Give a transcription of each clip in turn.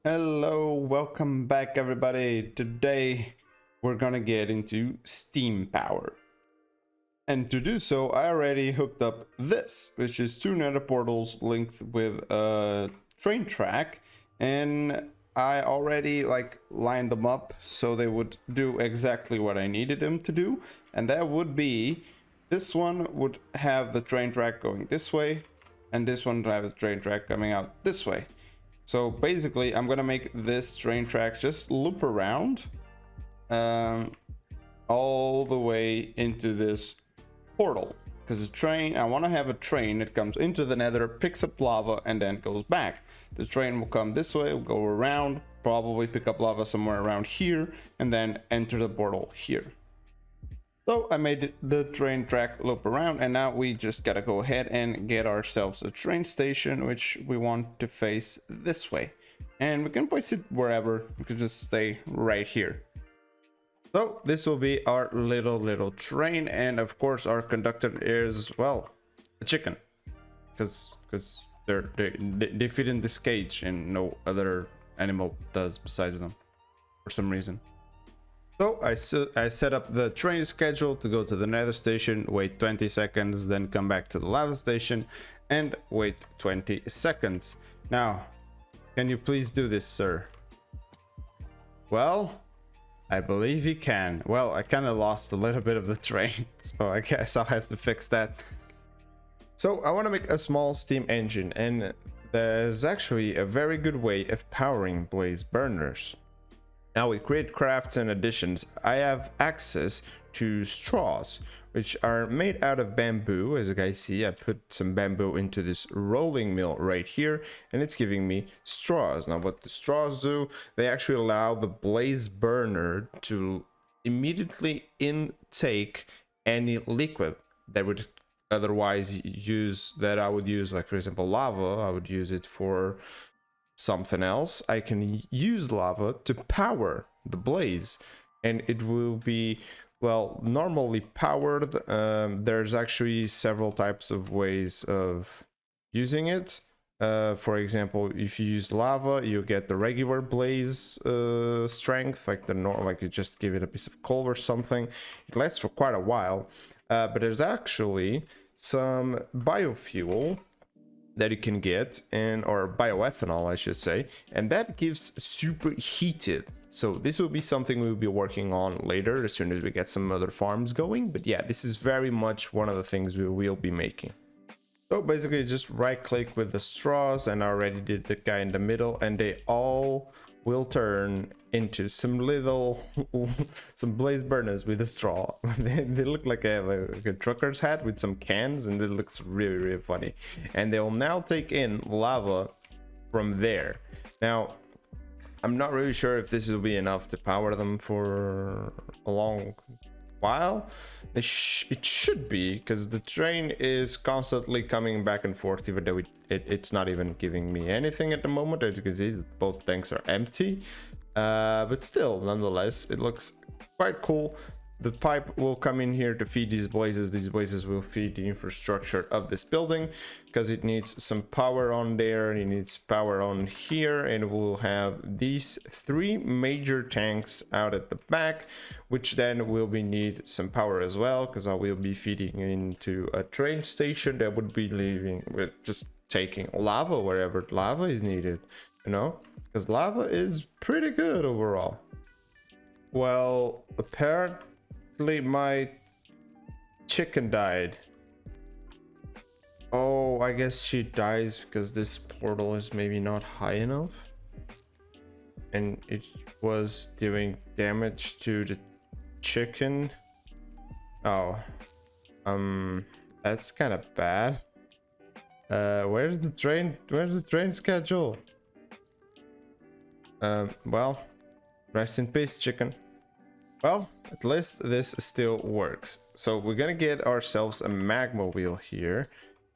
Hello, welcome back everybody. Today we're gonna get into steam power. And to do so, I already hooked up this, which is two nether portals linked with a train track, and I already lined them up so they would do exactly what I needed them to do, and that would be this one would have the train track going this way, and this one would have the train track coming out this way. So basically, I'm gonna make this train track just loop around all the way into this portal. Because the train, I want to have a train that comes into the nether, picks up lava, and then goes back. The train will come this way, will go around, probably pick up lava somewhere around here, and then enter the portal here. So I made the train track loop around, and now we just gotta go ahead and get ourselves a train station, which we want to face this way. And we can place it wherever, we can just stay right here. So this will be our little train, and of course our conductor is, well, a chicken. Because they fit in this cage and no other animal does besides them, for some reason. So I set up the train schedule to go to the nether station, wait 20 seconds, then come back to the lava station and wait 20 seconds. Now, can you please do this, sir? Well, I believe he can. Well, I kind of lost a little bit of the train, so I guess I'll have to fix that. So I want to make a small steam engine, and there's actually a very good way of powering blaze burners. Now with create crafts and additions, I have access to straws, which are made out of bamboo. As you guys see, I put some bamboo into this rolling mill right here, and it's giving me straws. Now what the straws do, they actually allow the blaze burner to immediately intake any liquid that would otherwise I would use, like for example lava. I would use it for something else. I can use lava to power the blaze, and it will be, well, normally powered. There's actually several types of ways of using it. For example, if you use lava, you get the regular blaze strength, like the normal, like you just give it a piece of coal or something. It lasts for quite a while, but there's actually some biofuel that you can get, and or bioethanol I should say, and that gives superheated. So this will be something we'll be working on later as soon as we get some other farms going, but yeah, this is very much one of the things we will be making. So basically just right click with the straws, and I already did the guy in the middle, and they all will turn into some little some blaze burners with a straw. They look like a trucker's hat with some cans, and it looks really funny. And they'll now take in lava from there. Now I'm not really sure if this will be enough to power them for a long while. It should be, because the train is constantly coming back and forth, even though it's not even giving me anything at the moment. As you can see, both tanks are empty, but still, nonetheless, it looks quite cool. The pipe will come in here to feed these blazes. These blazes will feed the infrastructure of this building, because it needs some power on there, and it needs power on here, and we'll have these three major tanks out at the back, which then will be need some power as well, because I will be feeding into a train station that would be leaving with just taking lava wherever lava is needed, you know, because lava is pretty good overall. Well, apparently my chicken died. Oh, I guess she dies because this portal is maybe not high enough, and it was doing damage to the chicken. Oh, that's kind of bad. Where's the train schedule? Well, rest in peace, chicken. Well, at least this still works. So we're gonna get ourselves a magma wheel here,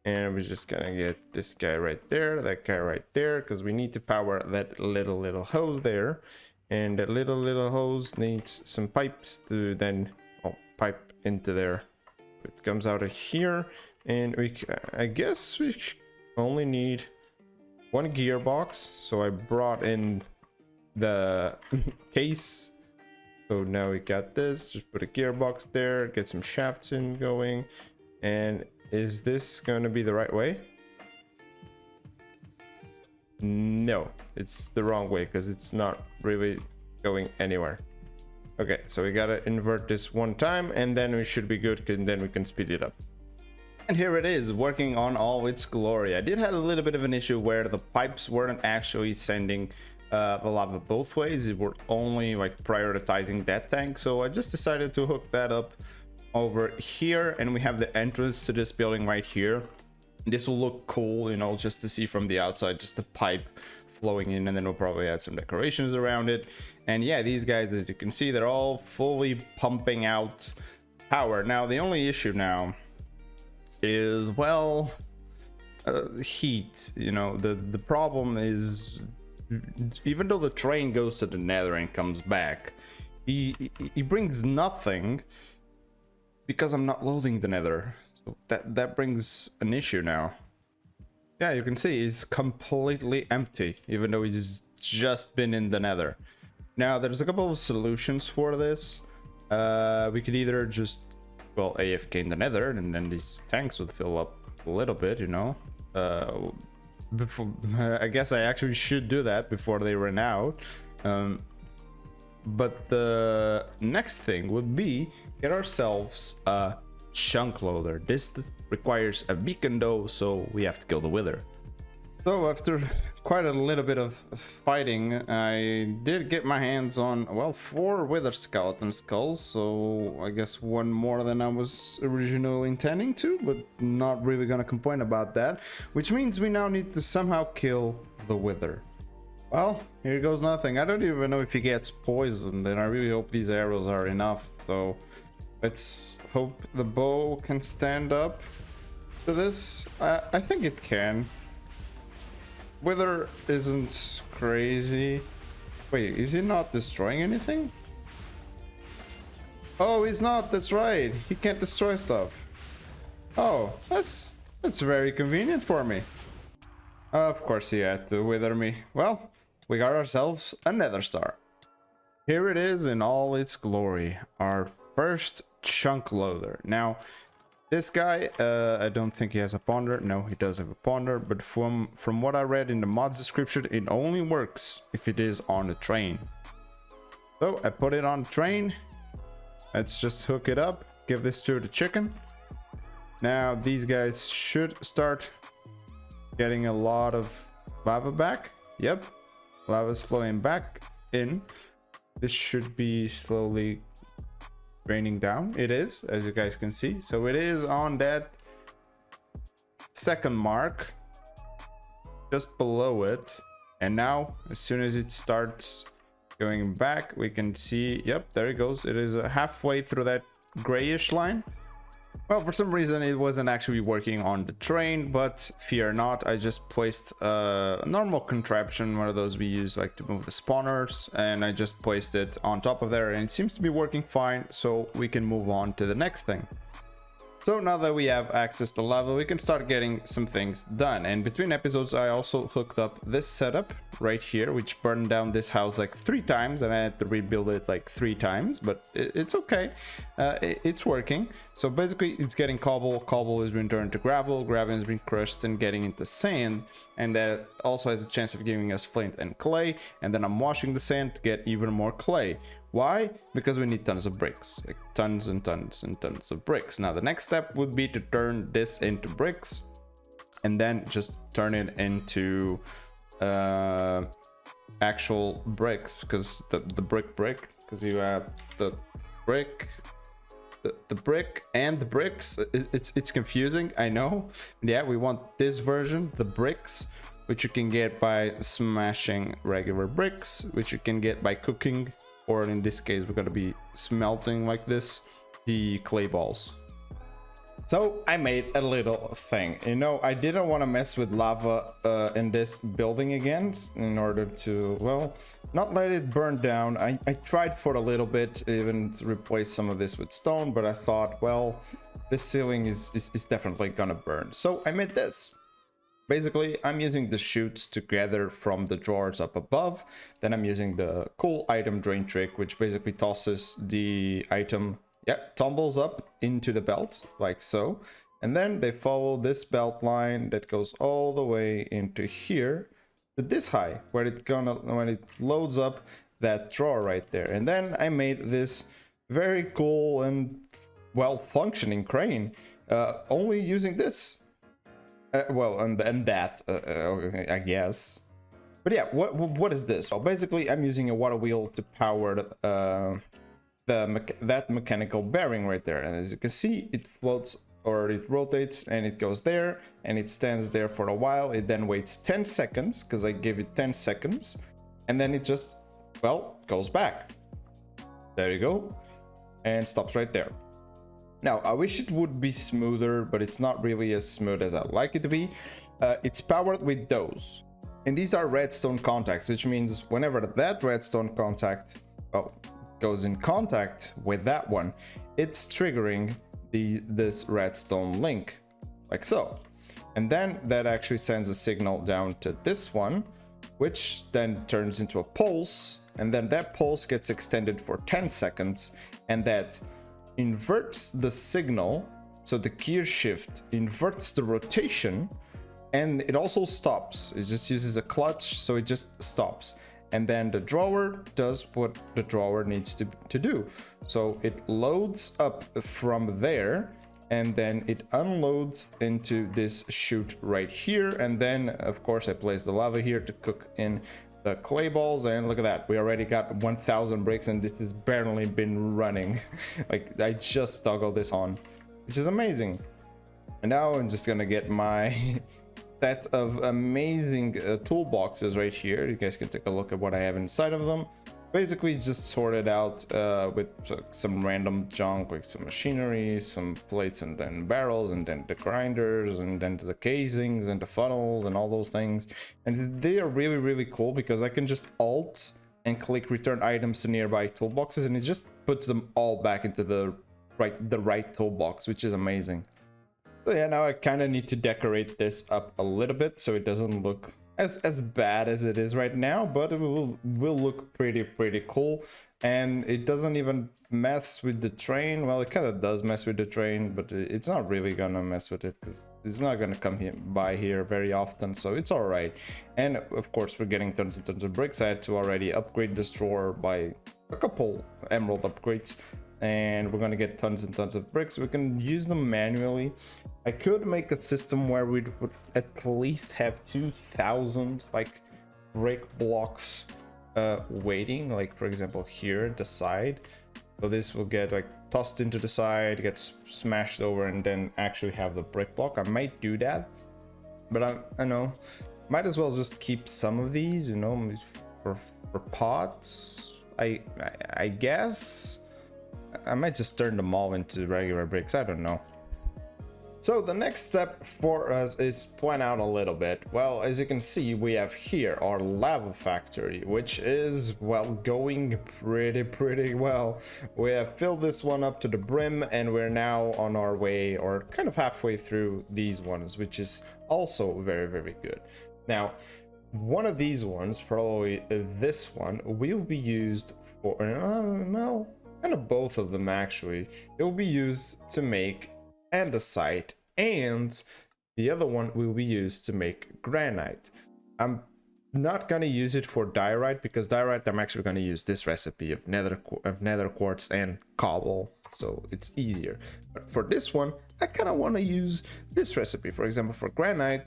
and we're just gonna get this guy right there, that guy right there, because we need to power that little hose there, and that little hose needs some pipes to then pipe into there. It comes out of here, and I guess we only need one gearbox, so I brought in the case. So now we got this, just put a gearbox there, get some shafts in going. And is this going to be the right way? No, it's the wrong way because it's not really going anywhere. Okay, so we gotta invert this one time and then we should be good, and then we can speed it up. And here it is, working on all its glory. I did have a little bit of an issue where the pipes weren't actually sending the lava both ways. It were only like prioritizing that tank. So I just decided to hook that up over here, and we have the entrance to this building right here. This will look cool, you know, just to see from the outside, just the pipe flowing in, and then we'll probably add some decorations around it. And yeah, these guys, as you can see, they're all fully pumping out power. Now, the only issue now is, well, heat. You know, the problem is, even though the train goes to the nether and comes back, he brings nothing because I'm not loading the nether. So that brings an issue now. Yeah, you can see he's completely empty, even though he's just been in the nether. Now, there's a couple of solutions for this. We could either just, well, AFK in the nether, and then these tanks would fill up a little bit, you know. I guess I actually should do that before they run out. But the next thing would be get ourselves a chunk loader. This requires a beacon though, so we have to kill the wither. So after quite a little bit of fighting, I did get my hands on, well, 4 wither skeleton skulls, so I guess one more than I was originally intending to, but not really gonna complain about that, which means we now need to somehow kill the wither. Well, here goes nothing. I don't even know if he gets poisoned, and I really hope these arrows are enough. So let's hope the bow can stand up to this. I think it can. Wither isn't crazy. Wait, is he not destroying anything? Oh, he's not. That's right. He can't destroy stuff. Oh, that's very convenient for me. Of course he had to wither me. Well, we got ourselves a nether star. Here it is in all its glory. Our first chunk loader. Now, this guy, I don't think he has a ponder. No, he does have a ponder, but from what I read in the mod's description, it only works if it is on the train. So I put it on the train. Let's just hook it up, give this to the chicken. Now these guys should start getting a lot of lava back. Yep, lava's flowing back in. This should be slowly raining down. It is, as you guys can see. So it is on that second mark, just below it. And now, as soon as it starts going back, we can see, yep, there it goes. It is halfway through that grayish line. Well, for some reason it wasn't actually working on the train, but fear not, I just placed a normal contraption, one of those we use like to move the spawners, and I just placed it on top of there, and it seems to be working fine, so we can move on to the next thing. So now that we have access to lava, we can start getting some things done. And between episodes, I also hooked up this setup right here, which burned down this house like 3 times, and I had to rebuild it like 3 times, but it's okay. It's working. So basically, it's getting cobble. Cobble has been turned to gravel. Gravel has been crushed and getting into sand. And that also has a chance of giving us flint and clay. And then I'm washing the sand to get even more clay. Why? Because we need tons of bricks, like tons and tons and tons of bricks. Now the next step would be to turn this into bricks and then just turn it into actual bricks, because the brick, because you have the brick, the brick and the bricks. It's confusing, I know. Yeah, we want this version, the bricks, which you can get by smashing regular bricks, which you can get by cooking, or in this case we're going to be smelting like this the clay balls. So I made a little thing, you know, I didn't want to mess with lava in this building again, in order to, well, not let it burn down. I tried for a little bit even to replace some of this with stone, but I thought, well, this ceiling is definitely gonna burn, so I made this. Basically, I'm using the chutes to gather from the drawers up above. Then I'm using the cool item drain trick, which basically tosses the item, yeah, tumbles up into the belt, like so. And then they follow this belt line that goes all the way into here to this high, where when it loads up that drawer right there. And then I made this very cool and well-functioning crane, only using this. Well, and that, I guess. But yeah, what is this? Well, basically, I'm using a water wheel to power that mechanical bearing right there. And as you can see, it floats or it rotates and it goes there and it stands there for a while. It then waits 10 seconds because I gave it 10 seconds. And then it just, well, goes back. There you go. And stops right there. Now, I wish it would be smoother, but it's not really as smooth as I'd like it to be. It's powered with those. And these are redstone contacts, which means whenever that redstone contact goes in contact with that one, it's triggering this redstone link, like so. And then that actually sends a signal down to this one, which then turns into a pulse. And then that pulse gets extended for 10 seconds, and that inverts the signal, so the gear shift inverts the rotation, and it also stops. It just uses a clutch, so it just stops. And then the drawer does what the drawer needs to do. So it loads up from there, and then it unloads into this chute right here. And then, of course, I place the lava here to cook in the clay balls, and look at that, we already got 1000 bricks, and this has barely been running. Like, I just toggled this on, which is amazing. And now I'm just gonna get my set of amazing toolboxes right here. You guys can take a look at what I have inside of them. Basically just sorted out with some random junk, like some machinery, some plates, and then barrels, and then the grinders, and then the casings and the funnels and all those things. And they are really, really cool because I can just alt and click return items to nearby toolboxes, and it just puts them all back into the right toolbox, which is amazing. So yeah, now I kind of need to decorate this up a little bit so it doesn't look as bad as it is right now, but it will look pretty cool. And it doesn't even mess with the train. Well, it kind of does mess with the train, but it's not really gonna mess with it because it's not gonna come by here very often, so it's all right. And of course, we're getting tons and tons of bricks. I had to already upgrade this drawer by a couple emerald upgrades, and we're gonna get tons and tons of bricks. We can use them manually. I could make a system where we would at least have 2000 like brick blocks waiting, like for example here at the side. So this will get like tossed into the side, gets smashed over, and then actually have the brick block. I might do that, but I know might as well just keep some of these, you know, for pots. I guess I might just turn them all into regular bricks. I don't know. So the next step for us is plan out a little bit. Well, as you can see, we have here our lava factory, which is, well, going pretty well. We have filled this one up to the brim, and we're now on our way, or kind of halfway through these ones, which is also very good. Now, one of these ones, probably this one, will be used for, no, kind of both of them actually. It will be used to make andesite, and the other one will be used to make granite. I'm not gonna use it for diorite, because diorite I'm actually gonna use this recipe of nether quartz and cobble, so it's easier. But for this one, I kind of want to use this recipe. For example, for granite,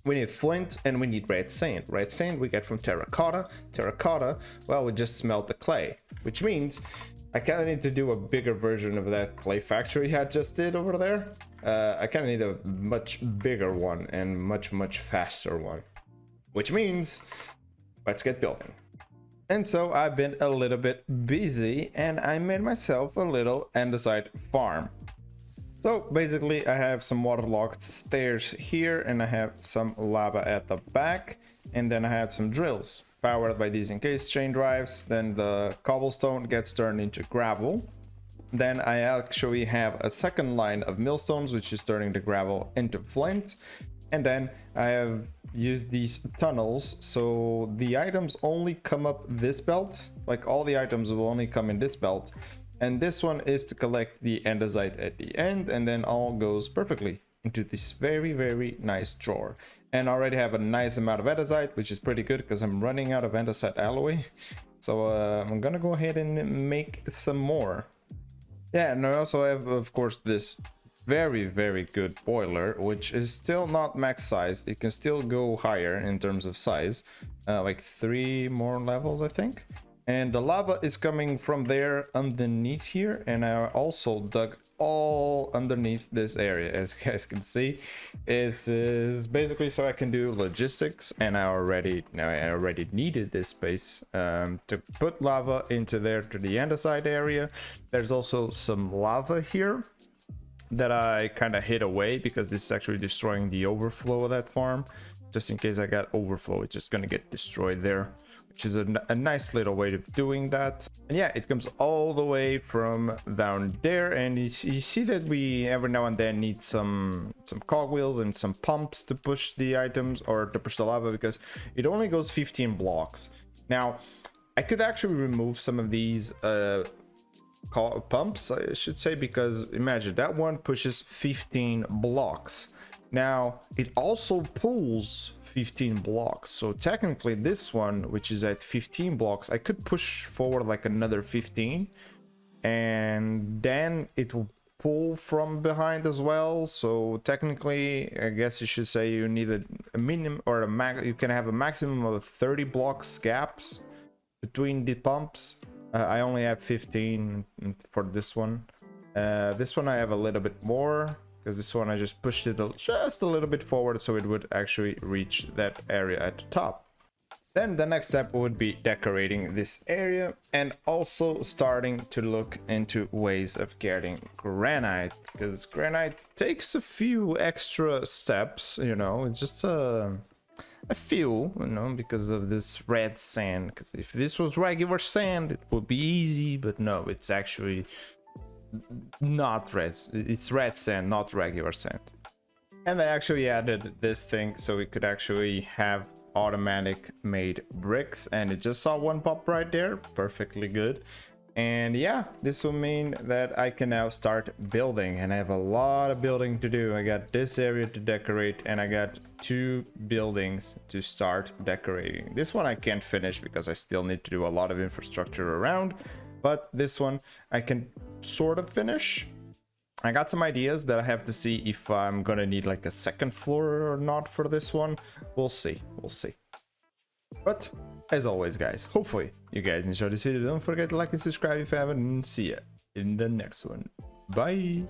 we need flint and we need red sand. Red sand we get from terracotta. Terracotta, well, we just smelt the clay, which means I kind of need to do a bigger version of that clay factory I just did over there. I kind of need a much bigger one and much faster one, which means let's get building. And so I've been a little bit busy, and I made myself a little andesite farm. So basically I have some waterlogged stairs here, and I have some lava at the back, and then I have some drills powered by these encased chain drives. Then the cobblestone gets turned into gravel. Then I actually have a second line of millstones, which is turning the gravel into flint. And then I have used these tunnels, so the items only come up this belt. Like all the items will only come in this belt. And this one is to collect the andesite at the end, and then all goes perfectly into this very, very nice drawer. And I already have a nice amount of andesite, which is pretty good because I'm running out of andesite alloy. So I'm gonna go ahead and make some more. Yeah, and I also have, of course, this very, very good boiler, which is still not max size. It can still go higher in terms of size, like 3 more levels, I think. And the lava is coming from there underneath here, and I also dug all underneath this area. As you guys can see, this is basically so I can do logistics, and I already needed this space to put lava into there to the andesite area. There's also some lava here that I kind of hid away because this is actually destroying the overflow of that farm. Just in case I got overflow, it's just gonna get destroyed there, which is a nice little way of doing that. And yeah, it comes all the way from down there, and you see that we every now and then need some cogwheels and some pumps to push the items or to push the lava, because it only goes 15 blocks. Now I could actually remove some of these pumps, I should say, because imagine that one pushes 15 blocks. Now it also pulls 15 blocks, so technically this one, which is at 15 blocks, I could push forward like another 15, and then it will pull from behind as well. So technically, I guess you should say you need a minimum or a max. You can have a maximum of 30 blocks gaps between the pumps. I only have 15 for this one. This one I have a little bit more, because this one I just pushed it just a little bit forward so it would actually reach that area at the top. Then the next step would be decorating this area and also starting to look into ways of getting granite, because granite takes a few extra steps, you know. It's just a few, you know, because of this red sand. Because if this was regular sand, it would be easy, but no, it's actually not red. It's red sand, not regular sand. And I actually added this thing so we could actually have automatic made bricks, and it just saw one pop right there, perfectly good. And yeah, this will mean that I can now start building, and I have a lot of building to do. I got this area to decorate, and I got 2 buildings to start decorating. This one I can't finish because I still need to do a lot of infrastructure around, but this one I can sort of finish. I got some ideas that I have to see if I'm gonna need like a second floor or not for this one. We'll see, we'll see. But as always, guys, hopefully you guys enjoyed this video. Don't forget to like and subscribe if you haven't, and see ya in the next one. Bye.